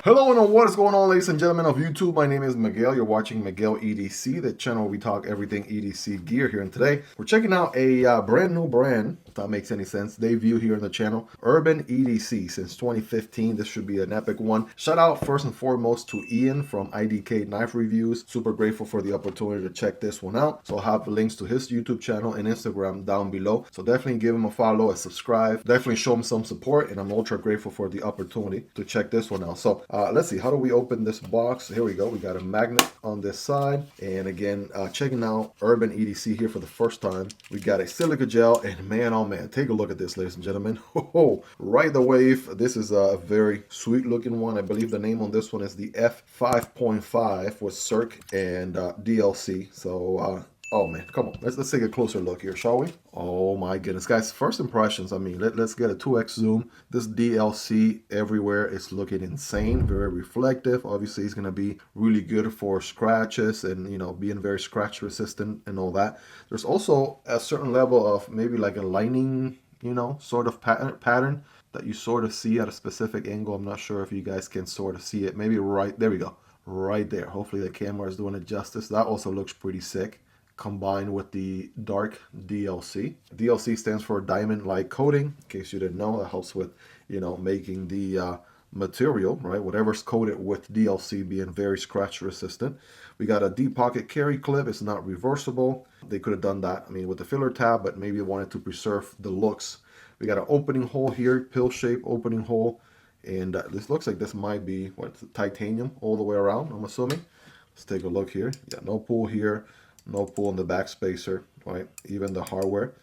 Hello and what is going on, ladies and gentlemen of YouTube? My name is Miguel. You're watching Miguel EDC, the channel where we talk everything EDC gear here. And today we're checking out a brand new brand, if that makes any sense, debut here on the channel, Urban EDC since 2015. This should be an epic one. Shout out first and foremost to Ian from IDK Knife Reviews. Super grateful for the opportunity to check this one out. So I'll have links to his YouTube channel and Instagram down below. So definitely give him a follow, a subscribe. Definitely show him some support, and I'm ultra grateful for the opportunity to check this one out. So let's see, how do we open this box? Here we go. We got a magnet on this side. And again, checking out Urban EDC here for the first time. We got a silica gel, and man, oh man, take a look at this, ladies and gentlemen. Oh, right the wave. This is a very sweet looking one. I believe the name on this one is the F5.5 with Circ and DLC. So, oh man, come on. Let's take a closer look here, shall we? Oh my goodness, guys. First impressions, I mean, let's get a 2x zoom. This DLC everywhere is looking insane, very reflective. Obviously, it's going to be really good for scratches and, you know, being very scratch resistant and all that. There's also a certain level of maybe like a lining, you know, sort of pattern that you sort of see at a specific angle. I'm not sure if you guys can sort of see it. Maybe right there we go. Right there. Hopefully the camera is doing it justice. That also looks pretty sick, combined with the dark DLC. DLC stands for diamond-like coating. In case you didn't know, that helps with, you know, making the material, right? Whatever's coated with DLC being very scratch resistant. We got a deep pocket carry clip. It's not reversible. They could have done that, I mean, with the filler tab, but maybe wanted to preserve the looks. We got an opening hole here, pill shape opening hole. And this looks like this might be, what, titanium all the way around, I'm assuming. Let's take a look here. Yeah, no pull here. No pull in the back spacer, right? Even the hardware,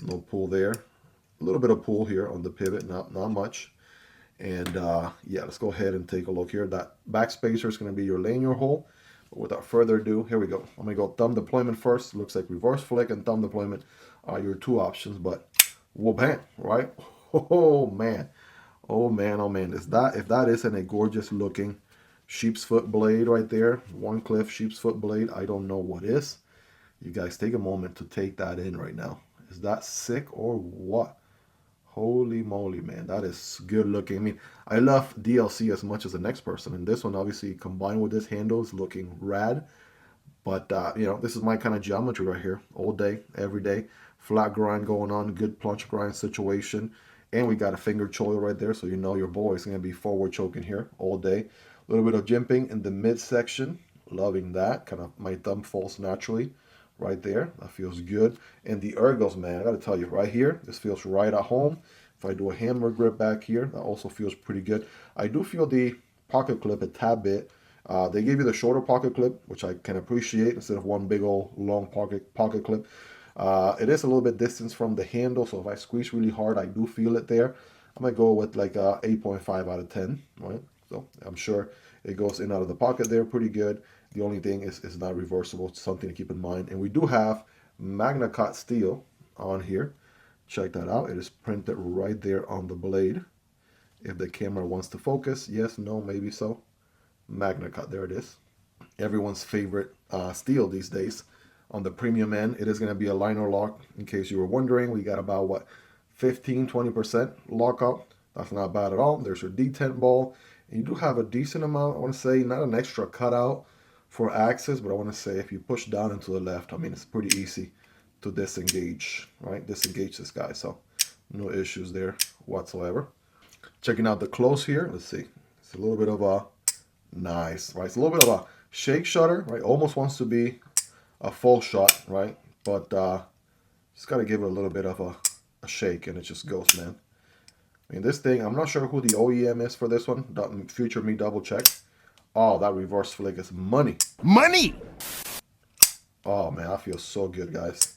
no pull there. A little bit of pull here on the pivot, not much. And yeah, let's go ahead and take a look here. That back spacer is going to be your lanyard hole. But without further ado, here we go. I'm going to go thumb deployment first. Looks like reverse flick and thumb deployment are your two options. But whoa, bam, right? Oh man, oh man, oh man. If that isn't a gorgeous looking sheep's foot blade right there, One Cliff sheep's foot blade, I don't know what is. You guys take a moment to take that in right now. Is that sick or what? Holy moly, man. That is good looking. I mean, I love DLC as much as the next person. And this one, obviously, combined with this handle, is looking rad. But, you know, this is my kind of geometry right here. All day, every day. Flat grind going on. Good plunge grind situation. And we got a finger choil right there. So you know your boy is going to be forward choking here all day. A little bit of jimping in the midsection. Loving that. Kind of my thumb falls naturally. Right there, that feels good. And the ergos, man, I gotta tell you, right here, this feels right at home. If I do a hammer grip back here, that also feels pretty good. I do feel the pocket clip a tad bit. They gave you the shorter pocket clip, which I can appreciate, instead of one big old long pocket clip. It is a little bit distance from the handle, so if I squeeze really hard, I do feel it there. I'm gonna go with like a 8.5 out of 10, right? So I'm sure it goes in and out of the pocket there pretty good. The only thing is not reversible. It's something to keep in mind. And we do have Magna Cut steel on here. Check that out. It is printed right there on the blade. If the camera wants to focus, yes, no, maybe so. Magna Cut, there it is. Everyone's favorite steel these days. On the premium end, it is going to be a liner lock. In case you were wondering, we got about, what, 15-20% lockup. That's not bad at all. There's your detent ball. And you do have a decent amount, I want to say, not an extra cutout for access, but I want to say if you push down into the left, I mean, it's pretty easy to disengage, right? Disengage this guy, so no issues there whatsoever. Checking out the close here, let's see. It's a little bit of a nice, right? It's a little bit of a shake shutter, right? Almost wants to be a full shot, right? But just got to give it a little bit of a shake, and it just goes, man. I mean, this thing, I'm not sure who the OEM is for this one. Future me double check. Oh, that reverse flick is money. Money! Oh, man, that feels so good, guys.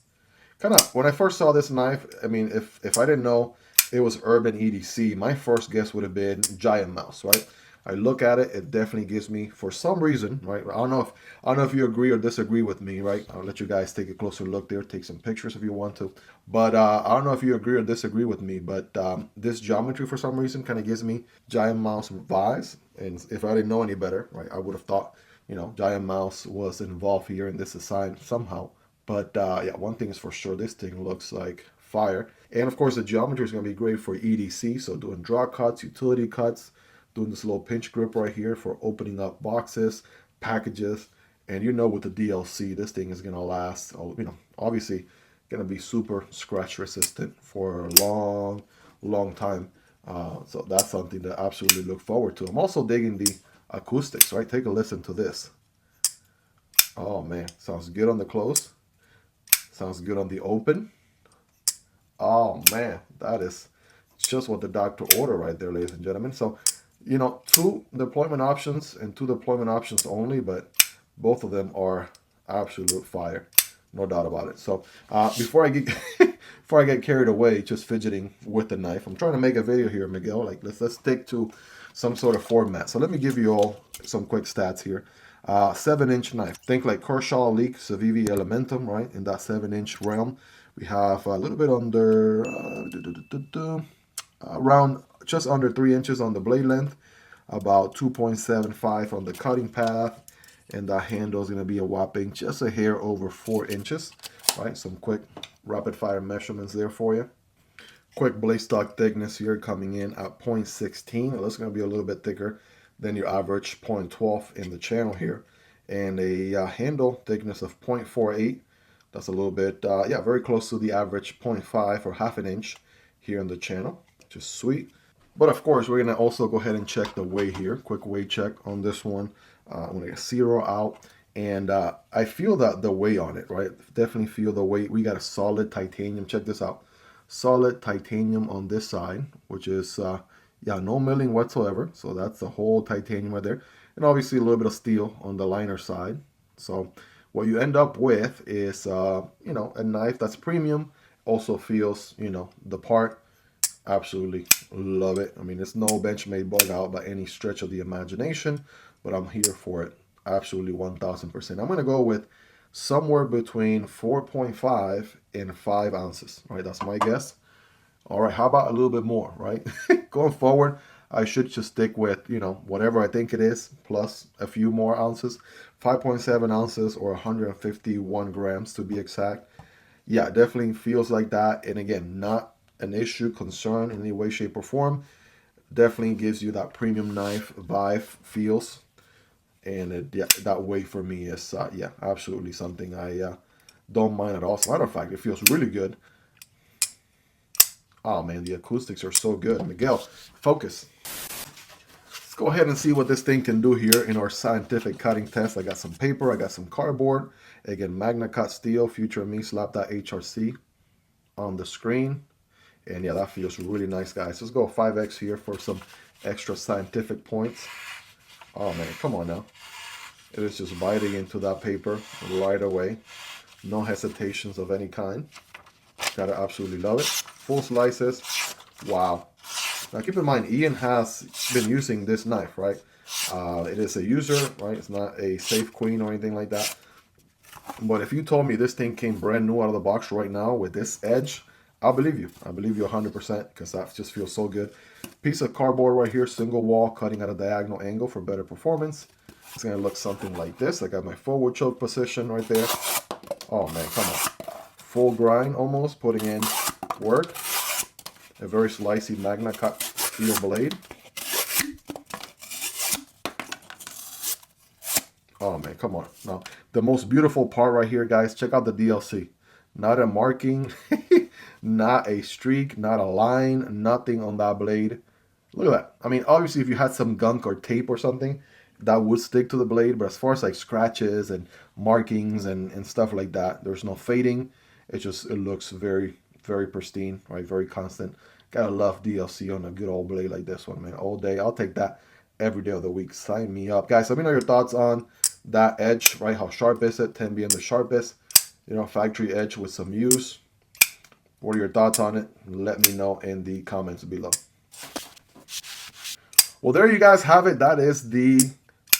Kind of, when I first saw this knife, I mean, if I didn't know it was Urban EDC, my first guess would have been Giant Mouse, right? I look at it, it definitely gives me, for some reason, right? I don't know if you agree or disagree with me, right? I'll let you guys take a closer look there, take some pictures if you want to. But I don't know if you agree or disagree with me, but this geometry for some reason kind of gives me Giant Mouse vibes. And if I didn't know any better, right, I would have thought, you know, Giant Mouse was involved here in this design somehow. But yeah, one thing is for sure, this thing looks like fire. And of course, the geometry is going to be great for EDC, so doing draw cuts, utility cuts, doing this little pinch grip right here for opening up boxes, packages. And you know, with the DLC, this thing is gonna last, you know, obviously gonna be super scratch resistant for a long time. So that's something to absolutely look forward to. I'm also digging the acoustics, right? Take a listen to this. Oh man, sounds good on the close. Sounds good on the open. Oh man, that is just what the doctor ordered right there, ladies and gentlemen. So, you know, 2 deployment options and 2 deployment options only, but both of them are absolute fire, no doubt about it. So before I get before I get carried away just fidgeting with the knife, I'm trying to make a video here, Miguel. Like let's stick to some sort of format. So let me give you all some quick stats here. 7-inch knife. Think like Kershaw, Leek, Civivi, Elementum, right? In that 7-inch realm. We have a little bit under, around just under 3 inches on the blade length, about 2.75 on the cutting path, and that handle is going to be a whopping just a hair over 4 inches, right? Some quick rapid fire measurements there for you. Quick blade stock thickness here coming in at 0.16. Well, that's going to be a little bit thicker than your average 0.12 in the channel here. And a handle thickness of 0.48. That's a little bit, yeah, very close to the average 0.5 or half an inch here in the channel, which is sweet. But of course, we're going to also go ahead and check the weight here. Quick weight check on this one. I'm going to get 0 out. And I feel that the weight on it, right? Definitely feel the weight. We got a solid titanium. Check this out. Solid titanium on this side, which is, yeah, no milling whatsoever. So that's the whole titanium right there. And obviously a little bit of steel on the liner side. So what you end up with is, you know, a knife that's premium. Also feels, you know, the part. Absolutely love it. I mean, it's no Benchmade bug out by any stretch of the imagination, but I'm here for it. Absolutely 1000%. I'm going to go with somewhere between 4.5 and 5 ounces, right? That's my guess. All right, how about a little bit more, right? Going forward, I should just stick with, you know, whatever I think it is, plus a few more ounces. 5.7 ounces or 151 grams to be exact. Yeah, definitely feels like that. And again, not an issue, concern in any way, shape, or form. Definitely gives you that premium knife vibe, feels. And it, yeah, that weight for me is, yeah, absolutely something I don't mind at all. As a matter of fact, it feels really good. Oh man, the acoustics are so good. Miguel, focus. Let's go ahead and see what this thing can do here in our scientific cutting test. I got some paper, I got some cardboard. Again, Magna Cut steel, future me, slap that HRC on the screen. And yeah, that feels really nice, guys. Let's go 5X here for some extra scientific points. Oh man, come on now. It is just biting into that paper right away. No hesitations of any kind. Gotta absolutely love it. Full slices. Wow. Now keep in mind, Ian has been using this knife, right? It is a user, right? It's not a safe queen or anything like that. But if you told me this thing came brand new out of the box right now with this edge, I'll believe you. I believe you 100% because that just feels so good. Piece of cardboard right here, single wall, cutting at a diagonal angle for better performance. It's going to look something like this. I got my forward choke position right there. Oh man, come on. Full grind almost, putting in work. A very slicey Magna Cut steel blade. Oh man, come on. Now, the most beautiful part right here, guys, check out the DLC. Not a marking, not a streak, not a line, nothing on that blade. Look at that. I mean, obviously, if you had some gunk or tape or something, that would stick to the blade. But as far as like scratches and markings and stuff like that, there's no fading. It looks very, very pristine, right? Very constant. Gotta love DLC on a good old blade like this one, man. All day. I'll take that every day of the week. Sign me up. Guys, let me know your thoughts on that edge, right? How sharp is it? 10 being the sharpest. You know, factory edge with some use. What are your thoughts on it? Let me know in the comments below. Well, there you guys have it. That is the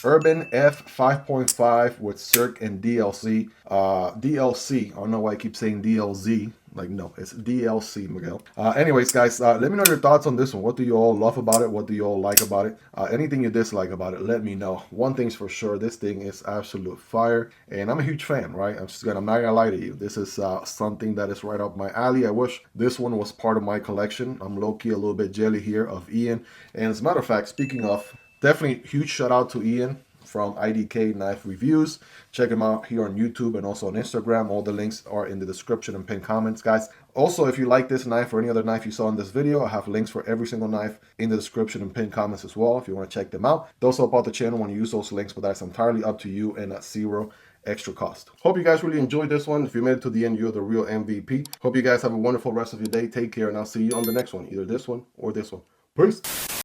Urban F5.5 with Circ and DLC. DLC, I don't know why I keep saying DLZ. Like, no, it's DLC, Miguel. Anyways, guys, let me know your thoughts on this one. What do you all love about it? What do you all like about it? Anything you dislike about it, let me know. One thing's for sure, this thing is absolute fire, and I'm a huge fan, right? I'm not gonna lie to you. This is something that is right up my alley. I wish this one was part of my collection. I'm low-key a little bit jelly here of Ian. And as a matter of fact, speaking of, definitely huge shout out to Ian from IDK Knife Reviews. Check him out here on YouTube and also on Instagram. All the links are in the description and pinned comments, guys. Also, if you like this knife or any other knife you saw in this video, I have links for every single knife in the description and pinned comments as well if you want to check them out. Those help out the channel when you use those links, but that's entirely up to you and at zero extra cost. Hope you guys really enjoyed this one. If you made it to the end, you're the real MVP. Hope you guys have a wonderful rest of your day. Take care, and I'll see you on the next one, either this one or this one. Peace.